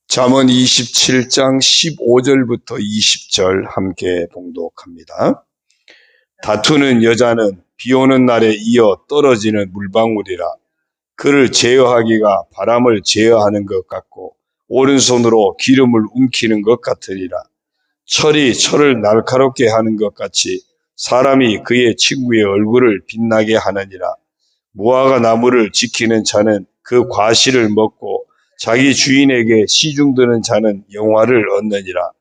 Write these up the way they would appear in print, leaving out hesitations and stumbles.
잠언 27장 15절부터 20절 함께 봉독합니다. 다투는 여자는 비 오는 날에 이어 떨어지는 물방울이라. 그를 제어하기가 바람을 제어하는 것 같고 오른손으로 기름을 움키는 것 같으리라. 철이 철을 날카롭게 하는 것 같이 사람이 그의 친구의 얼굴을 빛나게 하느니라. 무화과 나무를 지키는 자는 그 과실을 먹고 자기 주인에게 시중드는 자는 영화를 얻느니라.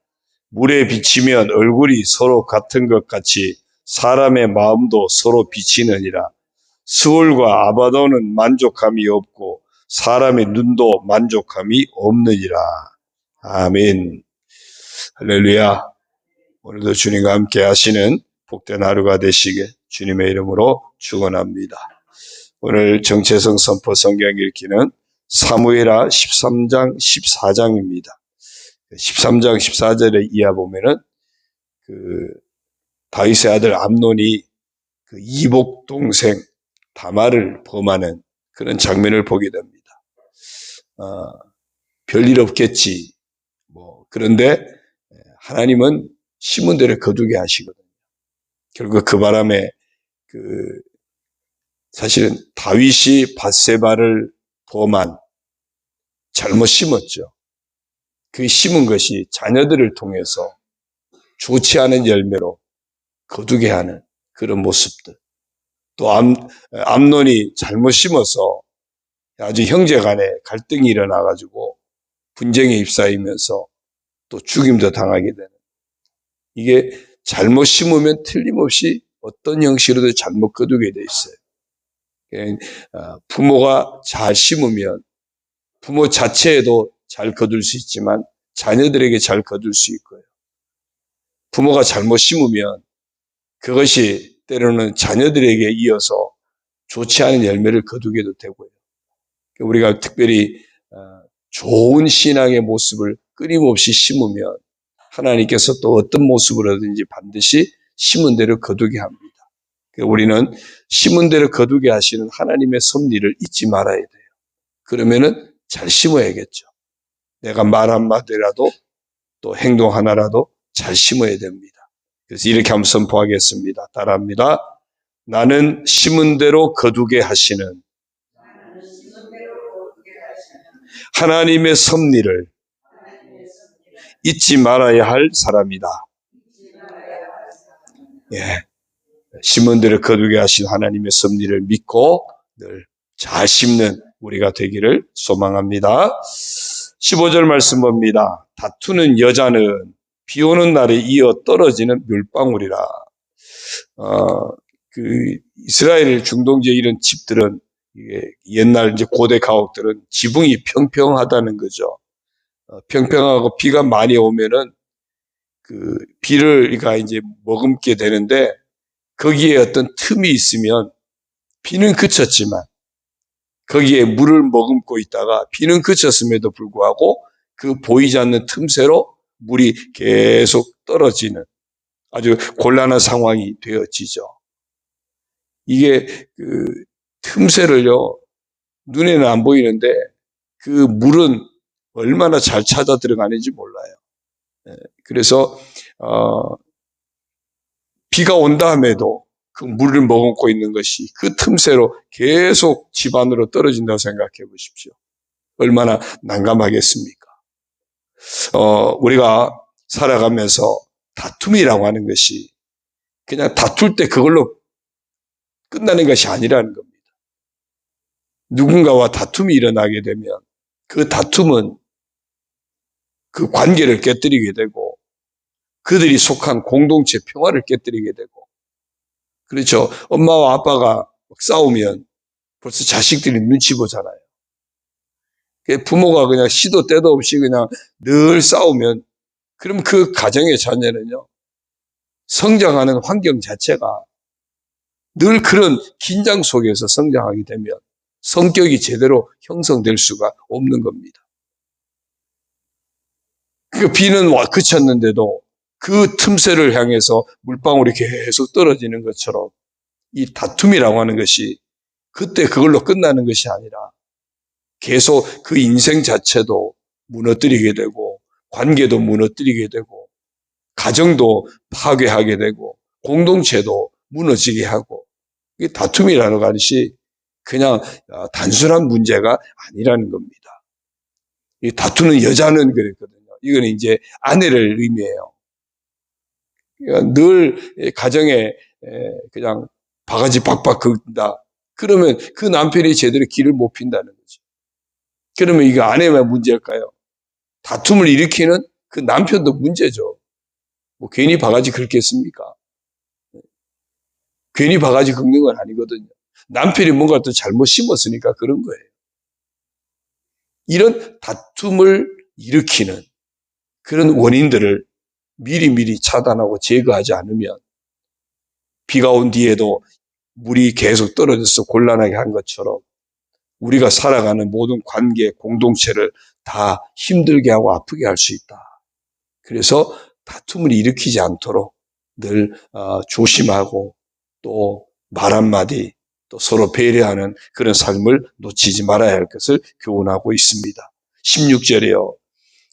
물에 비치면 얼굴이 서로 같은 것 같이 사람의 마음도 서로 비치느니라. 스올과 아바도는 만족함이 없고 사람의 눈도 만족함이 없느니라. 아멘. 할렐루야. 오늘도 주님과 함께 하시는 복된 하루가 되시게 주님의 이름으로 축원합니다. 오늘 정체성 선포 성경 읽기는 사무엘하 13장 14장입니다. 13장 14절에 이하 보면은 다윗의 아들 암논이 이복 동생 다말을 범하는 그런 장면을 보게 됩니다. 별일 없겠지. 그런데 하나님은 심은 대로 거두게 하시거든요. 결국 그 바람에 사실은 다윗이 밧세바를 범한 잘못 심었죠. 그 심은 것이 자녀들을 통해서 좋지 않은 열매로 거두게 하는 그런 모습들. 또 암논이 잘못 심어서 아주 형제 간에 갈등이 일어나가지고 분쟁에 휩싸이면서 또 죽임도 당하게 되는. 이게 잘못 심으면 틀림없이 어떤 형식으로도 잘못 거두게 돼 있어요. 부모가 잘 심으면 부모 자체에도 잘 거둘 수 있지만 자녀들에게 잘 거둘 수 있고요. 부모가 잘못 심으면 그것이 때로는 자녀들에게 이어서 좋지 않은 열매를 거두게도 되고요. 우리가 특별히 좋은 신앙의 모습을 끊임없이 심으면 하나님께서 또 어떤 모습으로든지 반드시 심은 대로 거두게 합니다. 우리는 심은 대로 거두게 하시는 하나님의 섭리를 잊지 말아야 돼요. 그러면은 잘 심어야겠죠. 내가 말 한마디라도 또 행동 하나라도 잘 심어야 됩니다. 그래서 이렇게 한번 선포하겠습니다. 따라합니다. 나는 심은 대로 거두게 하시는 하나님의 섭리를 잊지 말아야 할 사람이다. 예. 심은 대로 거두게 하신 하나님의 섭리를 믿고 늘 잘 심는 우리가 되기를 소망합니다. 15절 말씀 봅니다. 다투는 여자는 비 오는 날에 이어 떨어지는 물방울이라. 이스라엘 중동지에 이런 집들은 옛날 이제 고대 가옥들은 지붕이 평평하다는 거죠. 평평하고 비가 많이 오면은 비를 이제 머금게 되는데 거기에 어떤 틈이 있으면 비는 그쳤지만 거기에 물을 머금고 있다가 비는 그쳤음에도 불구하고 그 보이지 않는 틈새로 물이 계속 떨어지는 아주 곤란한 상황이 되어지죠. 이게 틈새를요, 눈에는 안 보이는데 그 물은 얼마나 잘 찾아 들어가는지 몰라요. 그래서 비가 온 다음에도 그 물을 머금고 있는 것이 그 틈새로 계속 집 안으로 떨어진다고 생각해 보십시오. 얼마나 난감하겠습니까? 우리가 살아가면서 다툼이라고 하는 것이 그냥 다툴 때 그걸로 끝나는 것이 아니라는 겁니다. 누군가와 다툼이 일어나게 되면 그 다툼은 그 관계를 깨뜨리게 되고 그들이 속한 공동체 평화를 깨뜨리게 되고, 그렇죠. 엄마와 아빠가 싸우면 벌써 자식들이 눈치 보잖아요. 부모가 그냥 시도 때도 없이 그냥 늘 싸우면 그럼 그 가정의 자녀는요, 성장하는 환경 자체가 늘 그런 긴장 속에서 성장하게 되면 성격이 제대로 형성될 수가 없는 겁니다. 비는 그쳤는데도 그 틈새를 향해서 물방울이 계속 떨어지는 것처럼 이 다툼이라고 하는 것이 그때 그걸로 끝나는 것이 아니라 계속 그 인생 자체도 무너뜨리게 되고 관계도 무너뜨리게 되고 가정도 파괴하게 되고 공동체도 무너지게 하고 이 다툼이라는 것이 그냥 단순한 문제가 아니라는 겁니다. 이 다투는 여자는 그랬거든요. 이거는 이제 아내를 의미해요. 그러니까 늘 가정에 그냥 바가지 박박 긁다. 그러면 그 남편이 제대로 길을 못 핀다는 거죠. 그러면 이거 아내만 문제일까요? 다툼을 일으키는 그 남편도 문제죠. 뭐 괜히 바가지 긁겠습니까? 괜히 바가지 긁는 건 아니거든요. 남편이 뭔가 또 잘못 심었으니까 그런 거예요. 이런 다툼을 일으키는 그런 원인들을 미리미리 차단하고 제거하지 않으면 비가 온 뒤에도 물이 계속 떨어져서 곤란하게 한 것처럼 우리가 살아가는 모든 관계, 공동체를 다 힘들게 하고 아프게 할 수 있다. 그래서 다툼을 일으키지 않도록 늘 조심하고 또 말 한마디 또 서로 배려하는 그런 삶을 놓치지 말아야 할 것을 교훈하고 있습니다. 16절에요.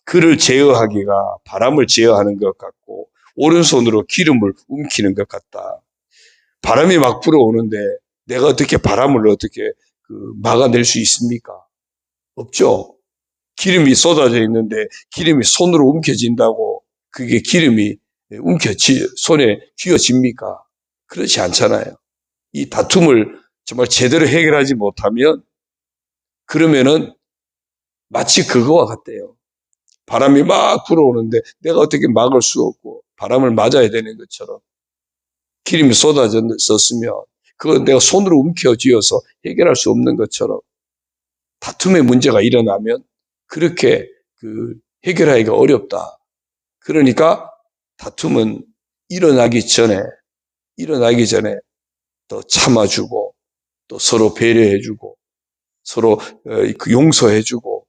그를 제어하기가 바람을 제어하는 것 같고 오른손으로 기름을 움키는 것 같다. 바람이 막 불어오는데 내가 어떻게 바람을 어떻게 막아낼 수 있습니까? 없죠. 기름이 쏟아져 있는데 기름이 손으로 움켜진다고 그게 기름이 손에 쥐어집니까? 그렇지 않잖아요. 이 다툼을 정말 제대로 해결하지 못하면 그러면은 마치 그거와 같대요. 바람이 막 불어오는데 내가 어떻게 막을 수 없고 바람을 맞아야 되는 것처럼 기름이 쏟아졌으면 그거 내가 손으로 움켜쥐어서 해결할 수 없는 것처럼 다툼의 문제가 일어나면 그렇게 해결하기가 어렵다. 그러니까 다툼은 일어나기 전에 또 참아주고 또 서로 배려해주고 서로 용서해주고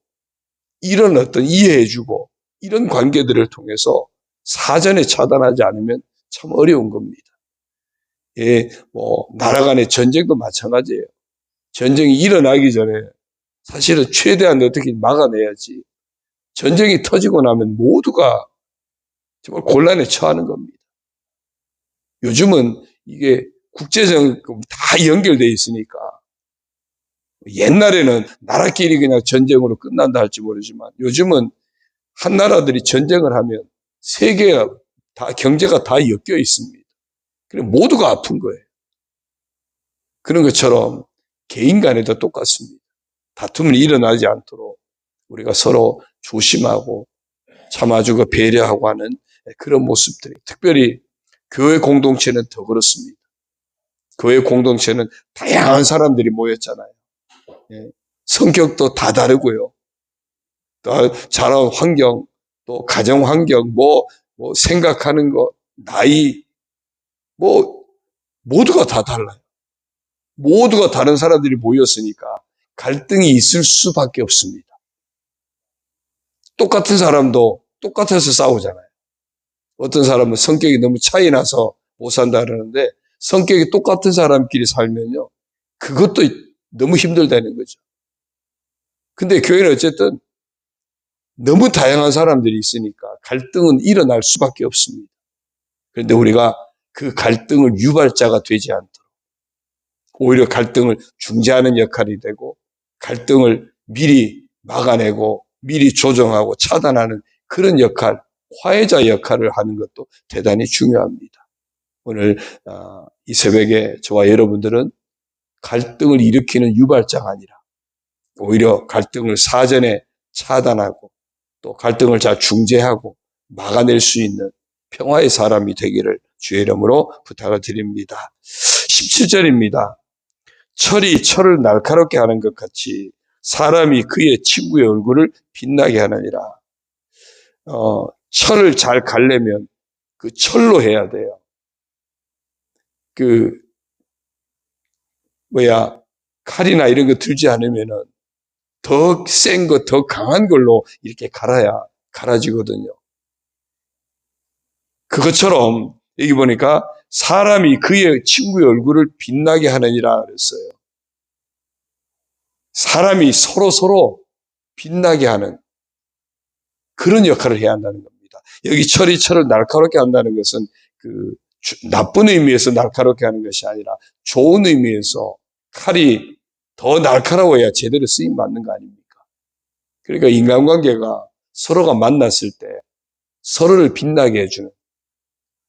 이런 어떤 이해해주고 이런 관계들을 통해서 사전에 차단하지 않으면 참 어려운 겁니다. 예, 나라 간의 전쟁도 마찬가지예요. 전쟁이 일어나기 전에 사실은 최대한 어떻게 막아내야지. 전쟁이 터지고 나면 모두가 정말 곤란에 처하는 겁니다. 요즘은 이게 국제적 다 연결되어 있으니까 옛날에는 나라끼리 그냥 전쟁으로 끝난다 할지 모르지만 요즘은 한 나라들이 전쟁을 하면 세계가 다 경제가 다 엮여 있습니다. 그래서 모두가 아픈 거예요. 그런 것처럼 개인 간에도 똑같습니다. 다툼이 일어나지 않도록 우리가 서로 조심하고 참아주고 배려하고 하는 그런 모습들이 특별히 교회 공동체는 더 그렇습니다. 교회 공동체는 다양한 사람들이 모였잖아요. 성격도 다 다르고요. 또 자란 환경, 또 가정 환경, 생각하는 것, 나이, 모두가 다 달라요. 모두가 다른 사람들이 모였으니까 갈등이 있을 수밖에 없습니다. 똑같은 사람도 똑같아서 싸우잖아요. 어떤 사람은 성격이 너무 차이 나서 못 산다 그러는데 성격이 똑같은 사람끼리 살면요. 그것도 너무 힘들다는 거죠. 근데 교회는 어쨌든 너무 다양한 사람들이 있으니까 갈등은 일어날 수밖에 없습니다. 그런데 우리가 그 갈등을 유발자가 되지 않도록 오히려 갈등을 중재하는 역할이 되고 갈등을 미리 막아내고 미리 조정하고 차단하는 그런 역할, 화해자 역할을 하는 것도 대단히 중요합니다. 오늘 이 새벽에 저와 여러분들은 갈등을 일으키는 유발자가 아니라 오히려 갈등을 사전에 차단하고 또 갈등을 잘 중재하고 막아낼 수 있는 평화의 사람이 되기를 주의 이름으로 부탁을 드립니다. 17절입니다. 철이 철을 날카롭게 하는 것 같이 사람이 그의 친구의 얼굴을 빛나게 하느니라. 철을 잘 갈려면 그 철로 해야 돼요. 칼이나 이런 거 들지 않으면은 더 센 거, 더 강한 걸로 이렇게 갈아지거든요. 그것처럼 여기 보니까 사람이 그의 친구의 얼굴을 빛나게 하느니라 그랬어요. 사람이 서로 빛나게 하는 그런 역할을 해야 한다는 겁니다. 여기 철을 날카롭게 한다는 것은 나쁜 의미에서 날카롭게 하는 것이 아니라 좋은 의미에서 칼이 더 날카로워야 제대로 쓰임 받는 거 아닙니까? 그러니까 인간관계가 서로가 만났을 때 서로를 빛나게 해주는,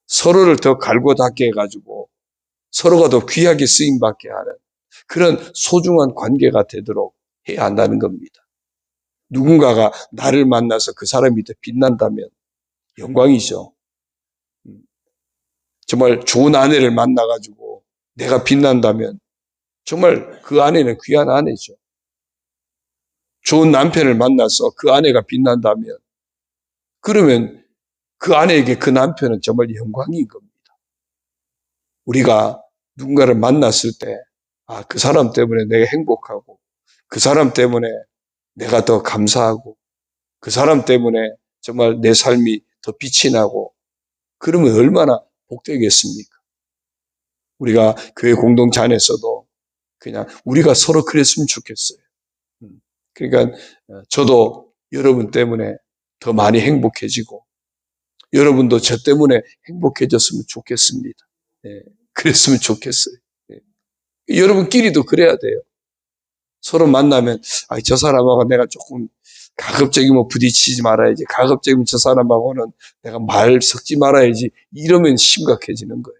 서로를 더 갈고 닦게 해가지고 서로가 더 귀하게 쓰임 받게 하는 그런 소중한 관계가 되도록 해야 한다는 겁니다. 누군가가 나를 만나서 그 사람이 더 빛난다면 영광이죠. 정말 좋은 아내를 만나가지고 내가 빛난다면 정말 그 아내는 귀한 아내죠. 좋은 남편을 만나서 그 아내가 빛난다면 그러면 그 아내에게 그 남편은 정말 영광인 겁니다. 우리가 누군가를 만났을 때 그 사람 때문에 내가 행복하고 그 사람 때문에 내가 더 감사하고 그 사람 때문에 정말 내 삶이 더 빛이 나고 그러면 얼마나 복되겠습니까? 우리가 교회 공동체 안에서도 그냥 우리가 서로 그랬으면 좋겠어요. 그러니까 저도 여러분 때문에 더 많이 행복해지고 여러분도 저 때문에 행복해졌으면 좋겠습니다. 그랬으면 좋겠어요. 여러분끼리도 그래야 돼요. 서로 만나면 저 사람하고 내가 조금 가급적이면 부딪히지 말아야지. 가급적이면 저 사람하고는 내가 말 섞지 말아야지. 이러면 심각해지는 거예요.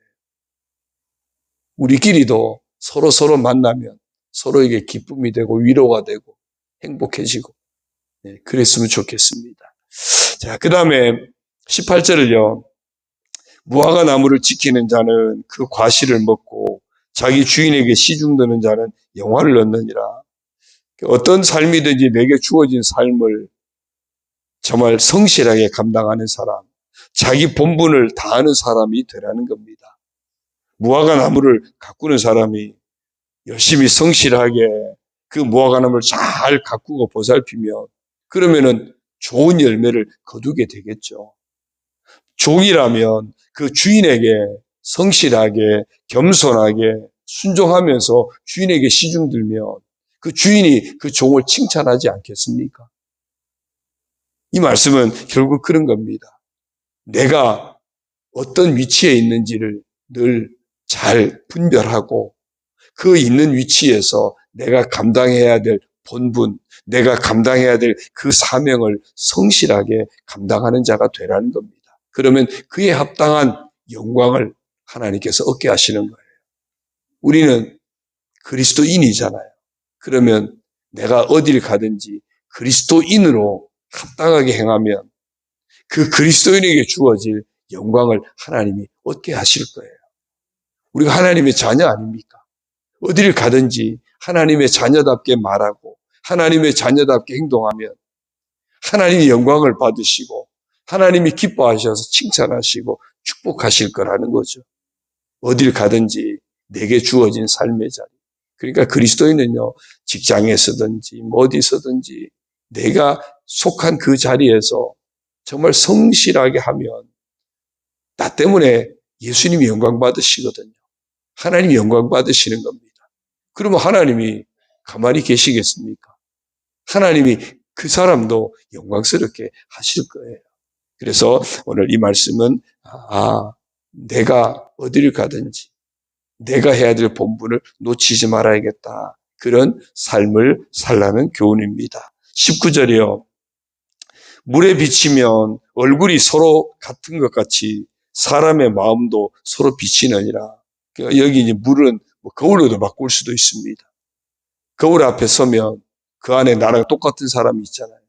우리끼리도 서로 만나면 서로에게 기쁨이 되고 위로가 되고 행복해지고 그랬으면 좋겠습니다. 자, 그 다음에 18절을요. 무화과 나무를 지키는 자는 그 과실을 먹고 자기 주인에게 시중드는 자는 영화를 얻느니라. 어떤 삶이든지 내게 주어진 삶을 정말 성실하게 감당하는 사람, 자기 본분을 다하는 사람이 되라는 겁니다. 무화과 나무를 가꾸는 사람이 열심히 성실하게 그 무화과 나무를 잘 가꾸고 보살피면 그러면은 좋은 열매를 거두게 되겠죠. 종이라면 그 주인에게 성실하게 겸손하게 순종하면서 주인에게 시중들면 그 주인이 그 종을 칭찬하지 않겠습니까? 이 말씀은 결국 그런 겁니다. 내가 어떤 위치에 있는지를 늘 잘 분별하고 그 있는 위치에서 내가 감당해야 될 본분, 내가 감당해야 될 그 사명을 성실하게 감당하는 자가 되라는 겁니다. 그러면 그에 합당한 영광을 하나님께서 얻게 하시는 거예요. 우리는 그리스도인이잖아요. 그러면 내가 어디를 가든지 그리스도인으로 합당하게 행하면 그 그리스도인에게 주어질 영광을 하나님이 얻게 하실 거예요. 우리가 하나님의 자녀 아닙니까? 어디를 가든지 하나님의 자녀답게 말하고 하나님의 자녀답게 행동하면 하나님이 영광을 받으시고 하나님이 기뻐하셔서 칭찬하시고 축복하실 거라는 거죠. 어딜 가든지 내게 주어진 삶의 자리. 그러니까 그리스도인은요, 직장에서든지 어디서든지 내가 속한 그 자리에서 정말 성실하게 하면 나 때문에 예수님이 영광 받으시거든요. 하나님이 영광 받으시는 겁니다. 그러면 하나님이 가만히 계시겠습니까? 하나님이 그 사람도 영광스럽게 하실 거예요. 그래서 오늘 이 말씀은 내가 어디를 가든지 내가 해야 될 본분을 놓치지 말아야겠다. 그런 삶을 살라는 교훈입니다. 19절이요. 물에 비치면 얼굴이 서로 같은 것 같이 사람의 마음도 서로 비치느니라. 여기 이제 물은 거울로도 바꿀 수도 있습니다. 거울 앞에 서면 그 안에 나랑 똑같은 사람이 있잖아요.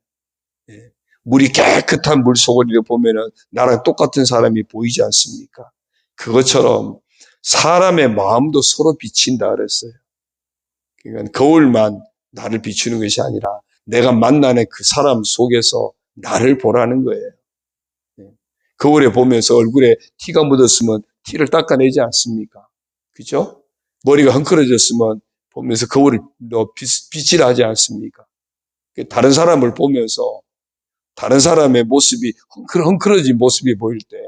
물이 깨끗한 물 속을 보면은 나랑 똑같은 사람이 보이지 않습니까? 그것처럼 사람의 마음도 서로 비친다 그랬어요. 그러니까 거울만 나를 비추는 것이 아니라 내가 만나는 그 사람 속에서 나를 보라는 거예요. 거울에 보면서 얼굴에 티가 묻었으면 티를 닦아내지 않습니까? 그죠? 머리가 헝클어졌으면 보면서 거울을 빗질하지 않습니까? 다른 사람을 보면서 다른 사람의 모습이 헝클어진 모습이 보일 때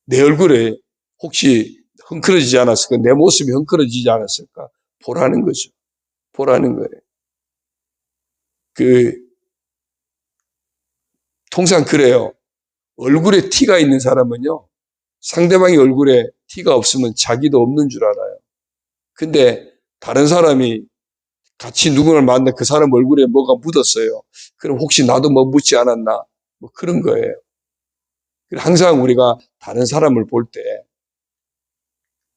내 얼굴에 혹시 헝클어지지 않았을까? 내 모습이 헝클어지지 않았을까? 보라는 거죠. 보라는 거예요. 통상 그래요. 얼굴에 티가 있는 사람은요, 상대방의 얼굴에 티가 없으면 자기도 없는 줄 알아요. 근데 다른 사람이 같이 누군가를 만나 그 사람 얼굴에 뭐가 묻었어요. 그럼 혹시 나도 뭐 묻지 않았나? 뭐 그런 거예요. 항상 우리가 다른 사람을 볼 때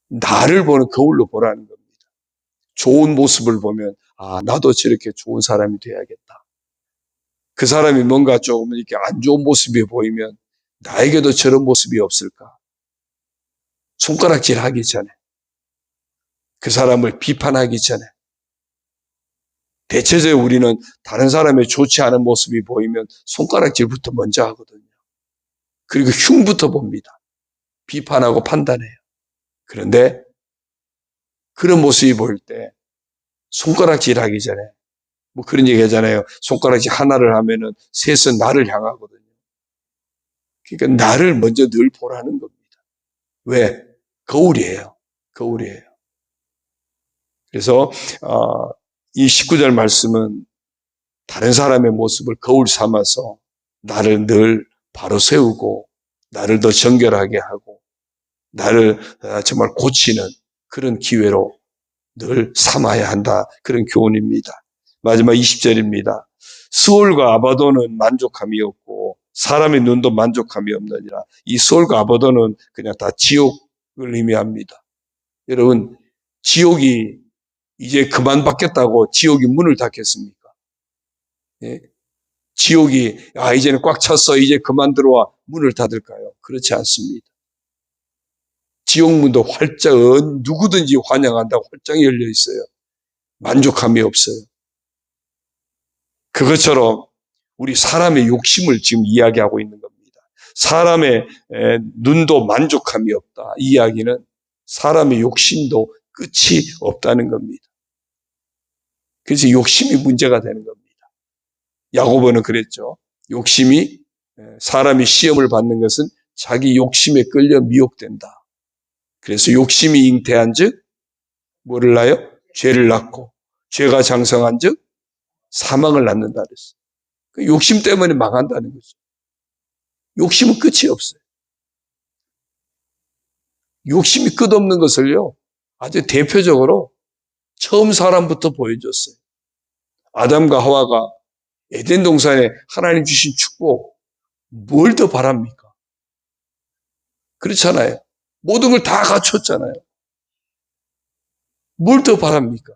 나를 보는 거울로 보라는 겁니다. 좋은 모습을 보면 아, 나도 저렇게 좋은 사람이 돼야겠다. 그 사람이 뭔가 조금 이렇게 안 좋은 모습이 보이면 나에게도 저런 모습이 없을까? 손가락질 하기 전에, 그 사람을 비판하기 전에, 대체적으로 우리는 다른 사람의 좋지 않은 모습이 보이면 손가락질부터 먼저 하거든요. 그리고 흉부터 봅니다. 비판하고 판단해요. 그런데 그런 모습이 보일 때 손가락질 하기 전에, 뭐 그런 얘기 하잖아요. 손가락질 하나를 하면은 셋은 나를 향하거든요. 그러니까 나를 먼저 늘 보라는 겁니다. 왜? 거울이에요. 거울이에요. 그래서 이 19절 말씀은 다른 사람의 모습을 거울 삼아서 나를 늘 바로 세우고 나를 더 정결하게 하고 나를 정말 고치는 그런 기회로 늘 삼아야 한다. 그런 교훈입니다. 마지막 20절입니다. 스올과 아바도는 만족함이 없고 사람의 눈도 만족함이 없느니라. 이 스올과 아바도는 그냥 다 지옥을 의미합니다. 여러분, 지옥이 이제 그만 받겠다고 지옥이 문을 닫겠습니까? 예? 지옥이 이제는 꽉 찼어 이제 그만 들어와 문을 닫을까요? 그렇지 않습니다. 지옥문도 활짝 누구든지 환영한다고 활짝 열려 있어요. 만족함이 없어요. 그것처럼 우리 사람의 욕심을 지금 이야기하고 있는 겁니다. 사람의 눈도 만족함이 없다. 이 이야기는 사람의 욕심도 끝이 없다는 겁니다. 그래서 욕심이 문제가 되는 겁니다. 야고보는 그랬죠. 욕심이 사람이 시험을 받는 것은 자기 욕심에 끌려 미혹된다. 그래서 욕심이 잉태한 즉 뭐를 낳아요? 죄를 낳고 죄가 장성한 즉 사망을 낳는다 그랬어요. 그 욕심 때문에 망한다는 거죠. 욕심은 끝이 없어요. 욕심이 끝없는 것을요. 아주 대표적으로 처음 사람부터 보여줬어요. 아담과 하와가 에덴 동산에 하나님 주신 축복 뭘 더 바랍니까? 그렇잖아요. 모든 걸 다 갖췄잖아요. 뭘 더 바랍니까?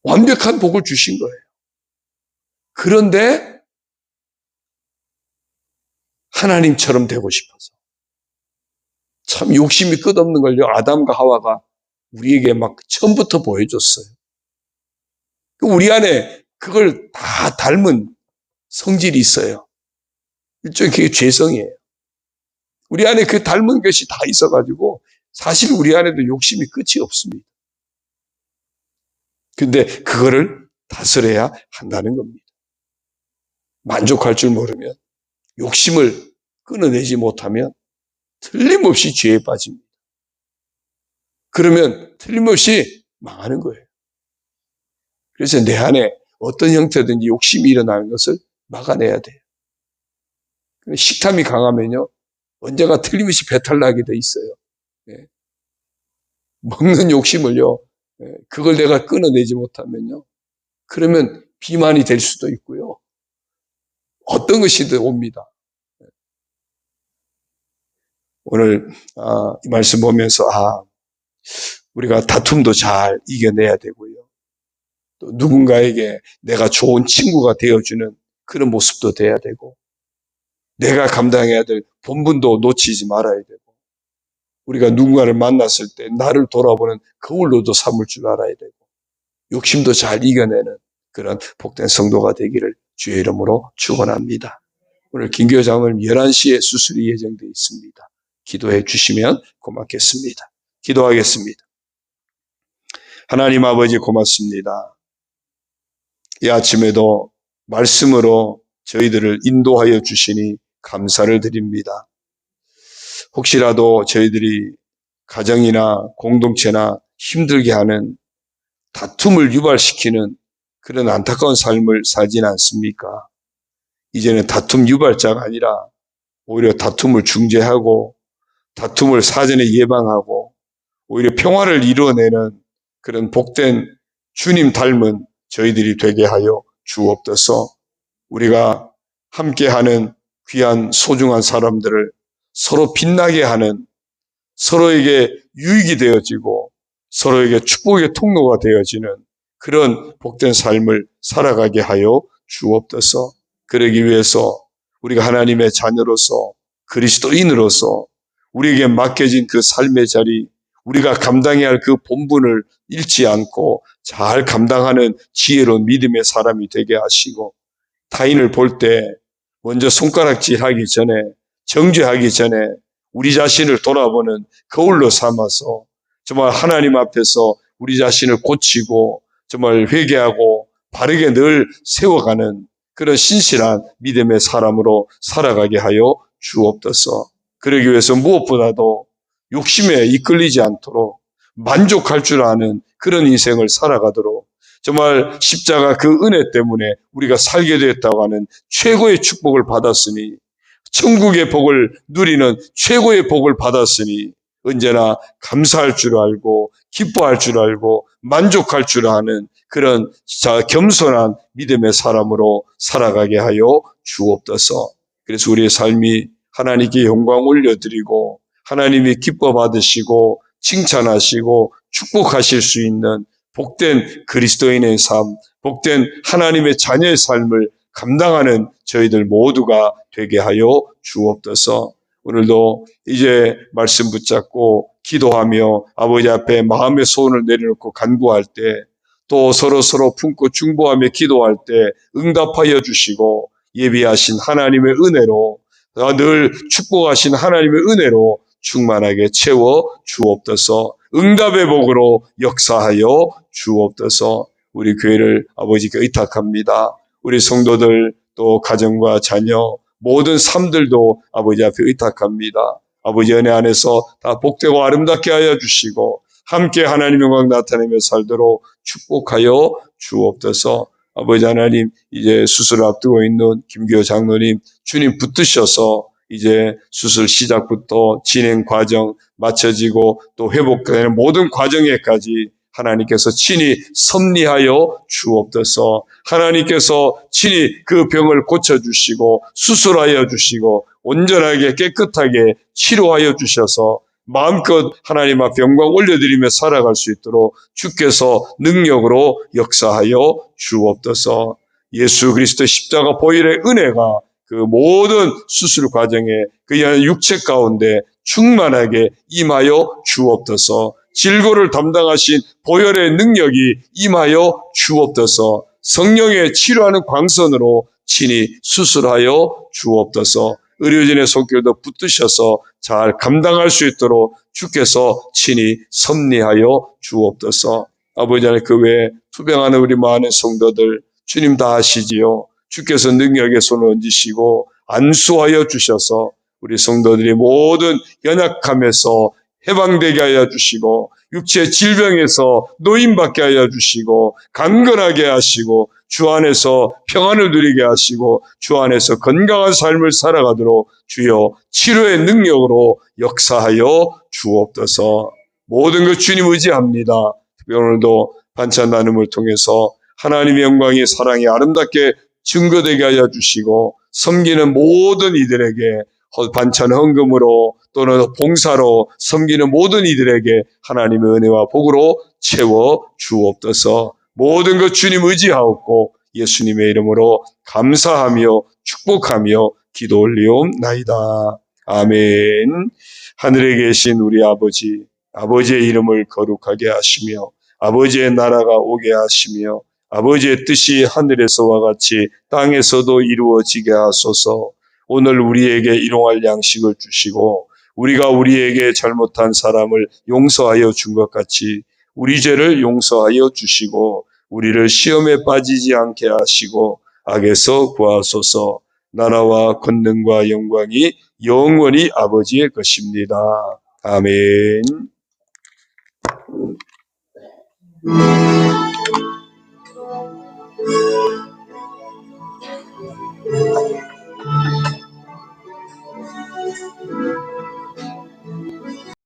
완벽한 복을 주신 거예요. 그런데 하나님처럼 되고 싶어서 참 욕심이 끝없는 걸요. 아담과 하와가 우리에게 막 처음부터 보여줬어요. 우리 안에 그걸 다 닮은 성질이 있어요. 일종의 그게 죄성이에요. 우리 안에 그 닮은 것이 다 있어가지고 사실 우리 안에도 욕심이 끝이 없습니다. 근데 그거를 다스려야 한다는 겁니다. 만족할 줄 모르면 욕심을 끊어내지 못하면 틀림없이 죄에 빠집니다. 그러면 틀림없이 망하는 거예요. 그래서 내 안에 어떤 형태든지 욕심이 일어나는 것을 막아내야 돼요. 식탐이 강하면요. 언제가 틀림없이 배탈 나게 돼 있어요. 예. 먹는 욕심을요. 그걸 내가 끊어내지 못하면요. 그러면 비만이 될 수도 있고요. 어떤 것이든 옵니다. 오늘 이 말씀 보면서 우리가 다툼도 잘 이겨내야 되고요. 또 누군가에게 내가 좋은 친구가 되어주는 그런 모습도 돼야 되고 내가 감당해야 될 본분도 놓치지 말아야 되고 우리가 누군가를 만났을 때 나를 돌아보는 거울로도 삼을 줄 알아야 되고 욕심도 잘 이겨내는 그런 복된 성도가 되기를 주의 이름으로 축원합니다. 오늘 김교회 장로님 11시에 수술이 예정되어 있습니다. 기도해 주시면 고맙겠습니다. 기도하겠습니다. 하나님 아버지 고맙습니다. 이 아침에도 말씀으로 저희들을 인도하여 주시니 감사를 드립니다. 혹시라도 저희들이 가정이나 공동체나 힘들게 하는 다툼을 유발시키는 그런 안타까운 삶을 살지는 않습니까? 이제는 다툼 유발자가 아니라 오히려 다툼을 중재하고 다툼을 사전에 예방하고 오히려 평화를 이루어내는 그런 복된 주님 닮은 저희들이 되게 하여 주옵소서. 우리가 함께하는 귀한 소중한 사람들을 서로 빛나게 하는, 서로에게 유익이 되어지고 서로에게 축복의 통로가 되어지는 그런 복된 삶을 살아가게 하여 주옵소서. 그러기 위해서 우리가 하나님의 자녀로서 그리스도인으로서 우리에게 맡겨진 그 삶의 자리, 우리가 감당해야 할 그 본분을 잃지 않고 잘 감당하는 지혜로운 믿음의 사람이 되게 하시고, 타인을 볼 때 먼저 손가락질하기 전에, 정죄하기 전에 우리 자신을 돌아보는 거울로 삼아서 정말 하나님 앞에서 우리 자신을 고치고 정말 회개하고 바르게 늘 세워가는 그런 신실한 믿음의 사람으로 살아가게 하여 주옵소서. 그러기 위해서 무엇보다도 욕심에 이끌리지 않도록 만족할 줄 아는 그런 인생을 살아가도록 정말 십자가 그 은혜 때문에 우리가 살게 되었다고 하는 최고의 축복을 받았으니, 천국의 복을 누리는 최고의 복을 받았으니 언제나 감사할 줄 알고 기뻐할 줄 알고 만족할 줄 아는 그런 겸손한 믿음의 사람으로 살아가게 하여 주옵소서. 그래서 우리의 삶이 하나님께 영광 올려드리고 하나님이 기뻐 받으시고 칭찬하시고 축복하실 수 있는 복된 그리스도인의 삶, 복된 하나님의 자녀의 삶을 감당하는 저희들 모두가 되게 하여 주옵소서. 오늘도 이제 말씀 붙잡고 기도하며 아버지 앞에 마음의 소원을 내려놓고 간구할 때, 또 서로 품고 중보하며 기도할 때 응답하여 주시고 예비하신 하나님의 은혜로, 늘 축복하신 하나님의 은혜로 충만하게 채워 주옵소서. 응답의 복으로 역사하여 주옵소서. 우리 교회를 아버지께 의탁합니다. 우리 성도들 또 가정과 자녀 모든 삶들도 아버지 앞에 의탁합니다. 아버지 은혜 안에서 다 복되고 아름답게 하여 주시고 함께 하나님의 영광 나타내며 살도록 축복하여 주옵소서. 아버지 하나님, 이제 수술을 앞두고 있는 김기호 장로님 주님 붙드셔서 이제 수술 시작부터 진행 과정 마쳐지고 또 회복되는 모든 과정에까지 하나님께서 친히 섭리하여 주옵소서. 하나님께서 친히 그 병을 고쳐주시고 수술하여 주시고 온전하게 깨끗하게 치료하여 주셔서 마음껏 하나님 앞에 영광 올려드리며 살아갈 수 있도록 주께서 능력으로 역사하여 주옵소서. 예수 그리스도 십자가 보혈의 은혜가 그 모든 수술 과정에 그 육체 가운데 충만하게 임하여 주옵소서. 질고를 담당하신 보혈의 능력이 임하여 주옵소서. 성령의 치료하는 광선으로 친히 수술하여 주옵소서. 의료진의 손길도 붙드셔서 잘 감당할 수 있도록 주께서 친히 섭리하여 주옵소서. 아버지 하나님, 그 외에 투병하는 우리 많은 성도들 주님 다 아시지요. 주께서 능력의 손을 얹으시고 안수하여 주셔서 우리 성도들이 모든 연약함에서 해방되게 하여 주시고 육체 질병에서 노임받게 하여 주시고 강건하게 하시고 주 안에서 평안을 누리게 하시고 주 안에서 건강한 삶을 살아가도록 주여 치료의 능력으로 역사하여 주옵소서. 모든 것 주님 의지합니다. 특별히 오늘도 반찬 나눔을 통해서 하나님의 영광이 사랑이 아름답게 증거되게 하여 주시고 섬기는 모든 이들에게 반찬 헌금으로 또는 봉사로 섬기는 모든 이들에게 하나님의 은혜와 복으로 채워 주옵소서. 모든 것 주님 의지하옵고 예수님의 이름으로 감사하며 축복하며 기도 올리옵나이다. 아멘. 하늘에 계신 우리 아버지, 아버지의 이름을 거룩하게 하시며 아버지의 나라가 오게 하시며 아버지의 뜻이 하늘에서와 같이 땅에서도 이루어지게 하소서. 오늘 우리에게 일용할 양식을 주시고 우리가 우리에게 잘못한 사람을 용서하여 준 것 같이 우리 죄를 용서하여 주시고 우리를 시험에 빠지지 않게 하시고 악에서 구하소서. 나라와 권능과 영광이 영원히 아버지의 것입니다. 아멘.